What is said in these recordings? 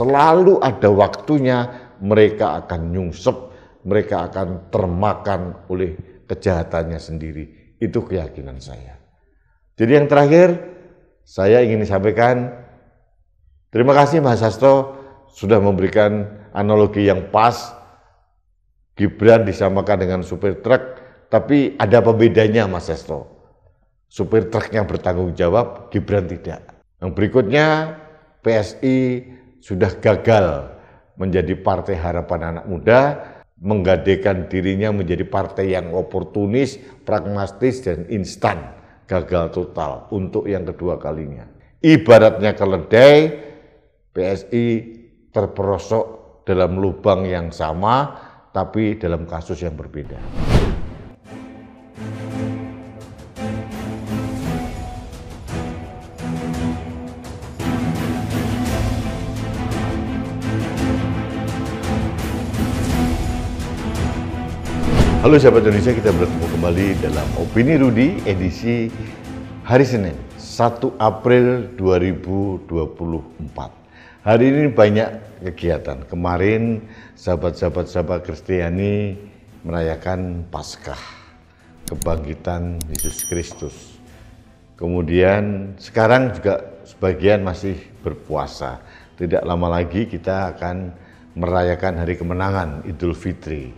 selalu ada waktunya mereka akan nyungsep, mereka akan termakan oleh kejahatannya sendiri. Itu keyakinan saya. Jadi yang terakhir, saya ingin sampaikan, terima kasih Mas Hasto sudah memberikan analogi yang pas. Gibran disamakan dengan supir truk, tapi ada pembedanya Mas Hasto. Supir truknya bertanggung jawab, Gibran tidak. Yang berikutnya, PSI sudah gagal menjadi partai harapan anak muda, menggadekan dirinya menjadi partai yang oportunis, pragmatis, dan instan. Gagal total untuk yang kedua kalinya. Ibaratnya keledai, PSI terperosok dalam lubang yang sama, tapi dalam kasus yang berbeda. Halo sahabat Indonesia, kita bertemu kembali dalam Opini Rudi edisi hari Senin, 1 April 2024. Hari ini banyak kegiatan. Kemarin sahabat Kristiani merayakan Paskah, kebangkitan Yesus Kristus. Kemudian sekarang juga sebagian masih berpuasa. Tidak lama lagi kita akan merayakan hari kemenangan Idul Fitri.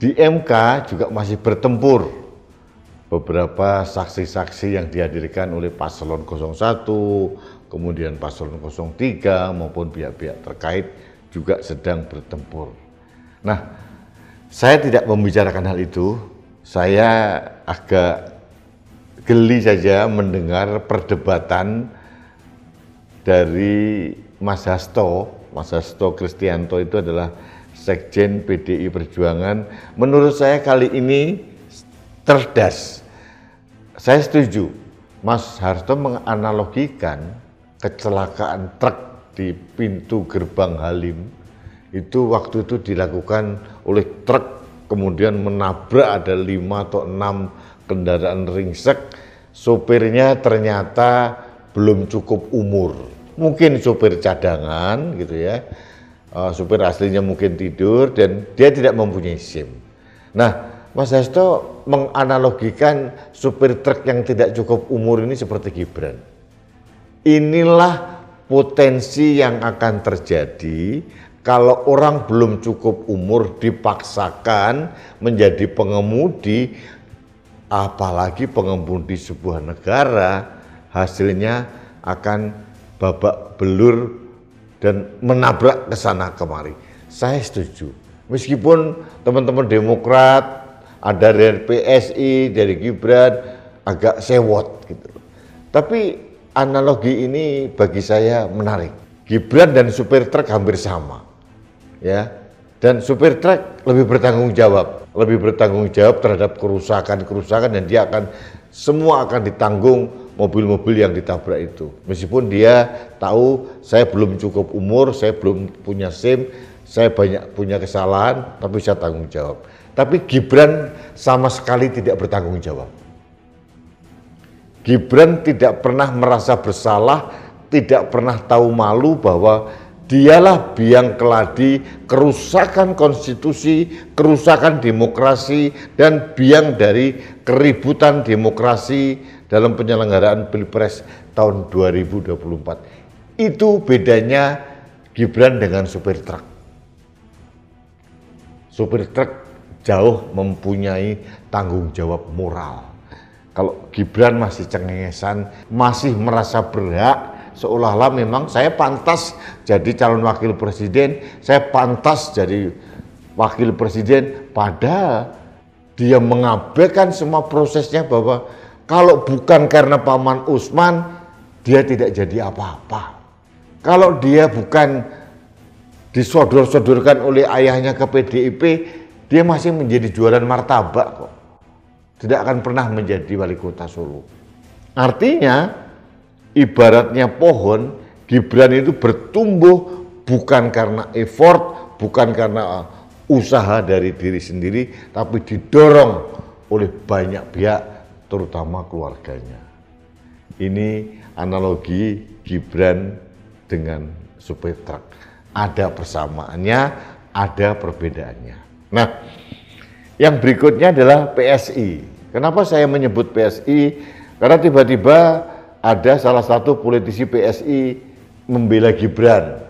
Di MK juga masih bertempur beberapa saksi-saksi yang dihadirkan oleh paslon 01, kemudian paslon 03 maupun pihak-pihak terkait juga sedang bertempur. Nah, saya tidak membicarakan hal itu, saya agak geli saja mendengar perdebatan dari Mas Hasto Kristianto. Itu adalah Sekjen PDI Perjuangan. Menurut saya kali ini cerdas. Saya setuju. Mas Hasto menganalogikan kecelakaan truk di pintu gerbang Halim. Itu waktu itu dilakukan oleh truk, kemudian menabrak ada 5 atau 6 kendaraan ringsek. Sopirnya ternyata belum cukup umur. Mungkin sopir cadangan gitu ya. Supir aslinya mungkin tidur dan dia tidak mempunyai SIM. Nah, Mas Hasto menganalogikan supir truk yang tidak cukup umur ini seperti Gibran. Inilah potensi yang akan terjadi kalau orang belum cukup umur dipaksakan menjadi pengemudi, apalagi pengemudi sebuah negara, hasilnya akan babak belur dan menabrak ke sana kemari. Saya setuju. Meskipun teman-teman Demokrat, ada dari PSI, dari Gibran, agak sewot gitu. Tapi analogi ini bagi saya menarik. Gibran dan supir truk hampir sama. Ya. Dan supir truk lebih bertanggung jawab terhadap kerusakan dan dia semua akan ditanggung mobil-mobil yang ditabrak itu. Meskipun dia tahu saya belum cukup umur, saya belum punya SIM, saya banyak punya kesalahan, tapi saya tanggung jawab. Tapi Gibran sama sekali tidak bertanggung jawab. Gibran tidak pernah merasa bersalah, tidak pernah tahu malu bahwa dialah biang keladi kerusakan konstitusi, kerusakan demokrasi, dan biang dari keributan demokrasi dalam penyelenggaraan Pilpres tahun 2024. Itu bedanya Gibran dengan supir truk. Supir truk jauh mempunyai tanggung jawab moral. Kalau Gibran masih cengengesan, masih merasa berhak, seolah-olah memang saya pantas jadi calon wakil presiden, saya pantas jadi wakil presiden, padahal dia mengabaikan semua prosesnya bahwa kalau bukan karena Paman Usman, dia tidak jadi apa-apa. Kalau dia bukan disodor-sodorkan oleh ayahnya ke PDIP, dia masih menjadi jualan martabak kok. Tidak akan pernah menjadi wali kota Solo. Artinya, ibaratnya pohon, Gibran itu bertumbuh bukan karena effort, bukan karena usaha dari diri sendiri, tapi didorong oleh banyak pihak, terutama keluarganya. Ini analogi Gibran dengan supir truk. Ada persamaannya, ada perbedaannya. Nah, yang berikutnya adalah PSI. Kenapa saya menyebut PSI? Karena tiba-tiba ada salah satu politisi PSI membela Gibran.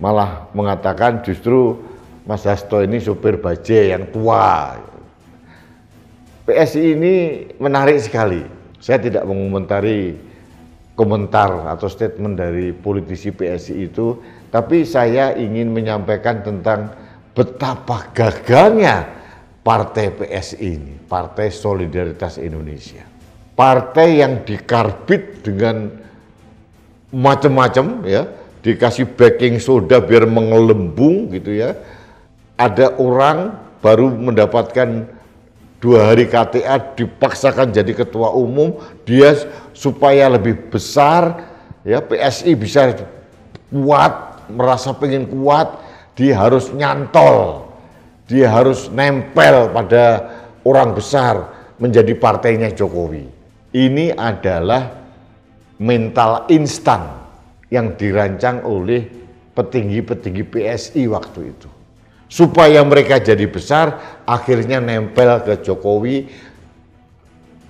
Malah mengatakan justru Mas Hasto ini supir bajai yang tua. PSI ini menarik sekali. Saya tidak mengomentari komentar atau statement dari politisi PSI itu, tapi saya ingin menyampaikan tentang betapa gagalnya partai PSI ini, Partai Solidaritas Indonesia. Partai yang dikarbit dengan macam-macam ya, dikasih baking soda biar mengelembung gitu ya. Ada orang baru mendapatkan 2 hari KTA dipaksakan jadi ketua umum, dia supaya lebih besar ya, PSI bisa kuat, merasa pengen kuat, dia harus nyantol, dia harus nempel pada orang besar menjadi partainya Jokowi. Ini adalah mental instan yang dirancang oleh petinggi-petinggi PSI waktu itu. Supaya mereka jadi besar, akhirnya nempel ke Jokowi,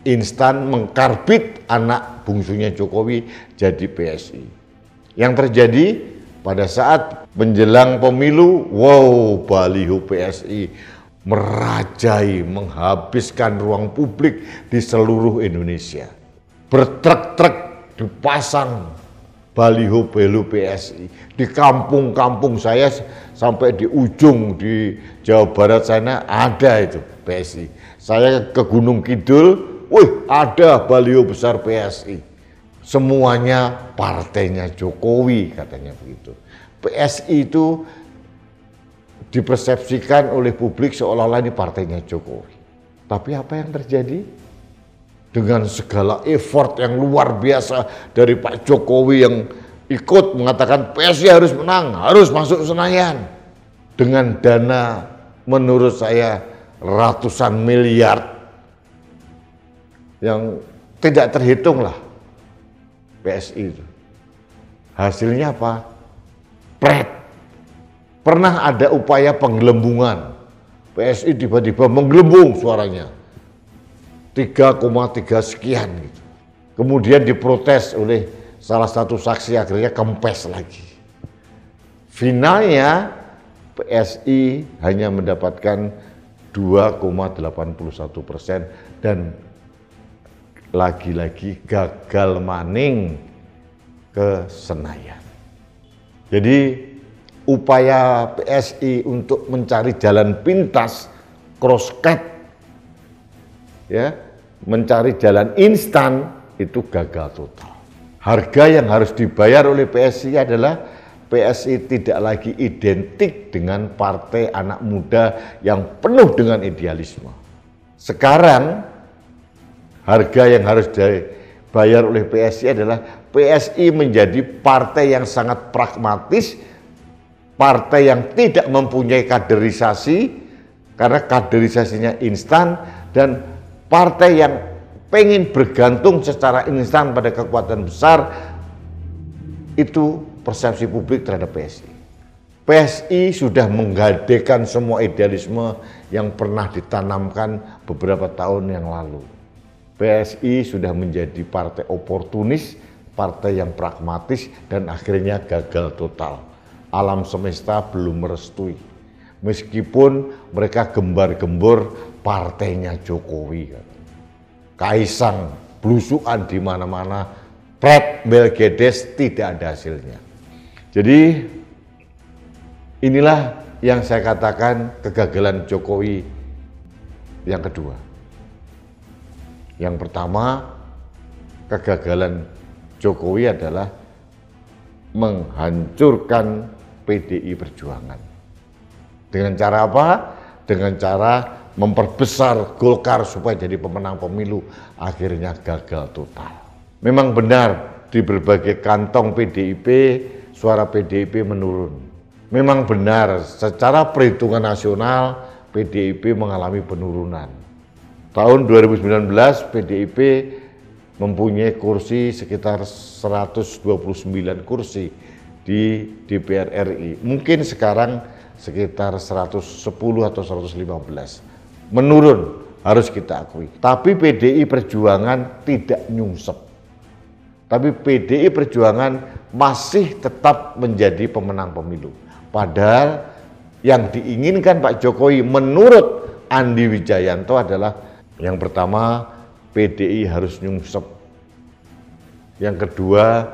instan mengkarbit anak bungsunya Jokowi jadi PSI. Yang terjadi pada saat menjelang pemilu, wow, baliho PSI merajai, menghabiskan ruang publik di seluruh Indonesia. Bertrek-trek dipasang baliho-baliho PSI. Di kampung-kampung saya sampai di ujung di Jawa Barat sana ada itu PSI. Saya ke Gunung Kidul, wih ada baliho besar PSI. Semuanya partainya Jokowi katanya begitu. PSI itu dipersepsikan oleh publik seolah-olah ini partainya Jokowi. Tapi apa yang terjadi? Dengan segala effort yang luar biasa dari Pak Jokowi yang ikut mengatakan PSI harus menang, harus masuk Senayan. Dengan dana menurut saya ratusan miliar yang tidak terhitung lah PSI itu. Hasilnya apa? Pret. Pernah ada upaya penggelembungan. PSI tiba-tiba menggelembung suaranya. 3,3 sekian gitu. Kemudian diprotes oleh salah satu saksi, akhirnya kempes lagi. Finalnya PSI hanya mendapatkan 2,81% dan lagi-lagi gagal maning ke Senayan. Jadi upaya PSI untuk mencari jalan pintas, crosscut, ya, mencari jalan instan itu gagal total. Harga yang harus dibayar oleh PSI adalah PSI tidak lagi identik dengan partai anak muda yang penuh dengan idealisme. Sekarang harga yang harus dibayar oleh PSI adalah PSI menjadi partai yang sangat pragmatis, partai yang tidak mempunyai kaderisasi karena kaderisasinya instan, dan partai yang pengen bergantung secara instan pada kekuatan besar. Itu persepsi publik terhadap PSI. PSI sudah menggadekan semua idealisme yang pernah ditanamkan beberapa tahun yang lalu. PSI sudah menjadi partai oportunis, partai yang pragmatis, dan akhirnya gagal total. Alam semesta belum merestui. Meskipun mereka gembar-gembor partainya Jokowi. Kaisang blusukan di mana-mana, Pret Melgedes tidak ada hasilnya. Jadi inilah yang saya katakan kegagalan Jokowi yang kedua. Yang pertama, kegagalan Jokowi adalah menghancurkan PDI Perjuangan. Dengan cara apa? Dengan cara memperbesar Golkar supaya jadi pemenang pemilu, akhirnya gagal total. Memang benar di berbagai kantong PDIP, suara PDIP menurun. Memang benar secara perhitungan nasional PDIP mengalami penurunan. Tahun 2019 PDIP mempunyai kursi sekitar 129 kursi di DPR RI. Mungkin sekarang sekitar 110 atau 115. Menurun, harus kita akui. Tapi PDI Perjuangan tidak nyungsep. Tapi PDI Perjuangan masih tetap menjadi pemenang pemilu. Padahal yang diinginkan Pak Jokowi menurut Andi Wijayanto adalah yang pertama PDI harus nyungsep. Yang kedua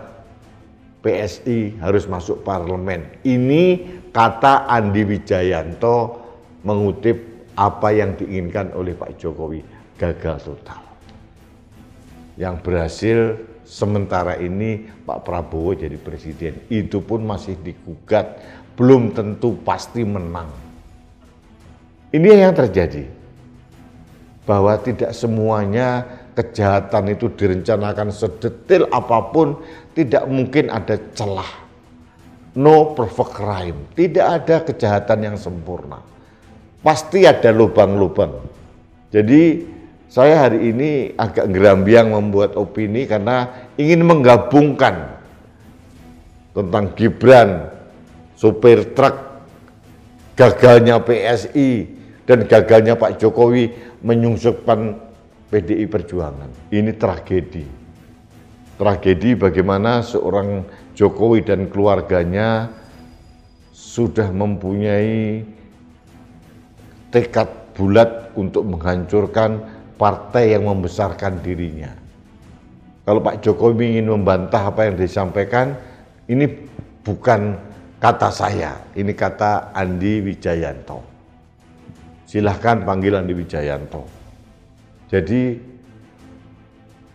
PSI harus masuk parlemen. Ini kata Andi Wijayanto mengutip apa yang diinginkan oleh Pak Jokowi, gagal total. Yang berhasil sementara ini Pak Prabowo jadi presiden, itu pun masih digugat, belum tentu pasti menang. Ini yang terjadi, bahwa tidak semuanya kejahatan itu direncanakan sedetail apapun, tidak mungkin ada celah. No perfect crime, tidak ada kejahatan yang sempurna. Pasti ada lubang-lubang. Jadi saya hari ini agak gerambiang membuat opini karena ingin menggabungkan tentang Gibran, supir truk, gagalnya PSI, dan gagalnya Pak Jokowi menyungsupkan PDI Perjuangan. Ini tragedi. Tragedi bagaimana seorang Jokowi dan keluarganya sudah mempunyai tekad bulat untuk menghancurkan partai yang membesarkan dirinya. Kalau Pak Jokowi ingin membantah apa yang disampaikan, ini bukan kata saya, ini kata Andi Wijayanto. Silahkan panggil Andi Wijayanto. Jadi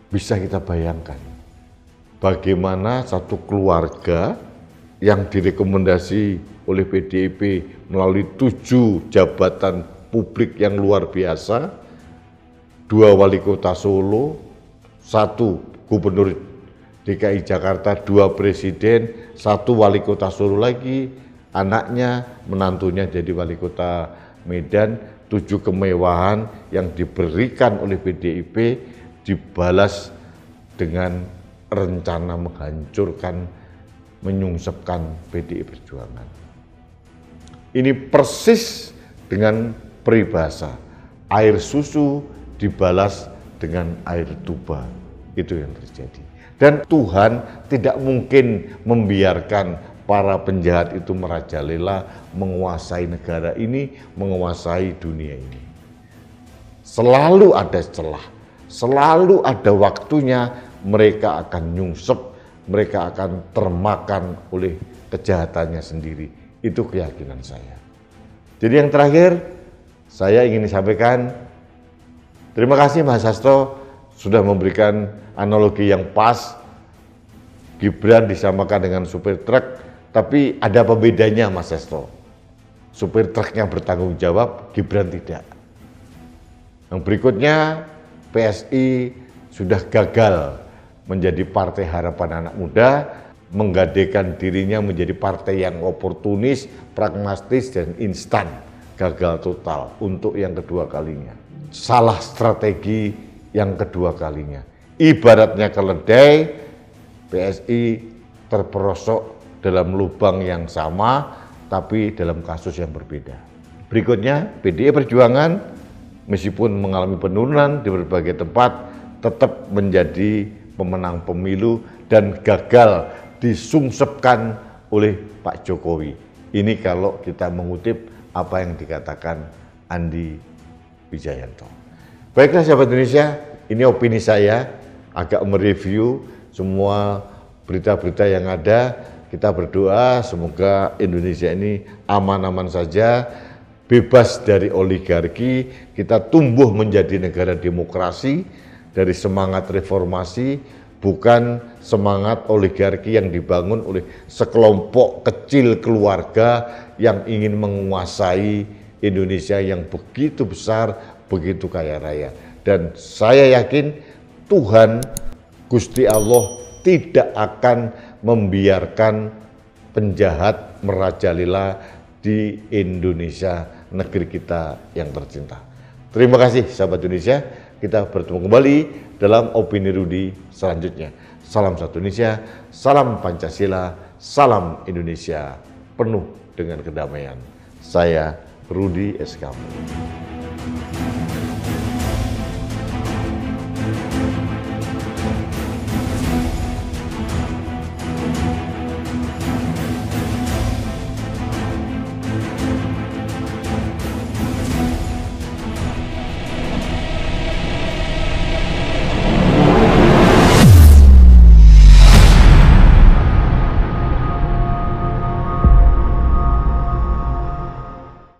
bisa kita bayangkan bagaimana satu keluarga yang direkomendasi oleh PDIP melalui 7 jabatan publik yang luar biasa, 2 wali kota Solo, 1 gubernur DKI Jakarta, 2 presiden, 1 wali kota Solo lagi, anaknya, menantunya jadi wali kota Medan, 7 kemewahan yang diberikan oleh PDIP dibalas dengan rencana menghancurkan, menyungsepkan PDI Perjuangan. Ini persis dengan peribahasa, air susu dibalas dengan air tuba. Itu yang terjadi. Dan Tuhan tidak mungkin membiarkan para penjahat itu merajalela, menguasai negara ini, menguasai dunia ini. Selalu ada celah, selalu ada waktunya mereka akan nyungsep, mereka akan termakan oleh kejahatannya sendiri. Itu keyakinan saya. Jadi yang terakhir, saya ingin sampaikan, terima kasih Mas Hasto sudah memberikan analogi yang pas. Gibran disamakan dengan supir truk, tapi ada pembedanya Mas Hasto. Supir truknya bertanggung jawab, Gibran tidak. Yang berikutnya, PSI sudah gagal menjadi partai harapan anak muda, menggadekan dirinya menjadi partai yang oportunis, pragmatis, dan instan. Gagal total untuk yang kedua kalinya. Salah strategi yang kedua kalinya. Ibaratnya keledai, PSI terperosok dalam lubang yang sama, tapi dalam kasus yang berbeda. Berikutnya, PDI Perjuangan meskipun mengalami penurunan di berbagai tempat, tetap menjadi pemenang pemilu dan gagal disungsepkan oleh Pak Jokowi. Ini kalau kita mengutip apa yang dikatakan Andi Wijayanto. Baiklah sahabat Indonesia, ini opini saya, agak mereview semua berita-berita yang ada. Kita berdoa semoga Indonesia ini aman-aman saja, bebas dari oligarki, kita tumbuh menjadi negara demokrasi, dari semangat reformasi, bukan semangat oligarki yang dibangun oleh sekelompok kecil keluarga yang ingin menguasai Indonesia yang begitu besar, begitu kaya raya. Dan saya yakin Tuhan, Gusti Allah tidak akan membiarkan penjahat merajalela di Indonesia, negeri kita yang tercinta. Terima kasih sahabat Indonesia, kita bertemu kembali dalam Opini Rudy selanjutnya. Salam satu Indonesia, salam Pancasila, Salam Indonesia penuh dengan kedamaian. Saya Rudi S. Kamu.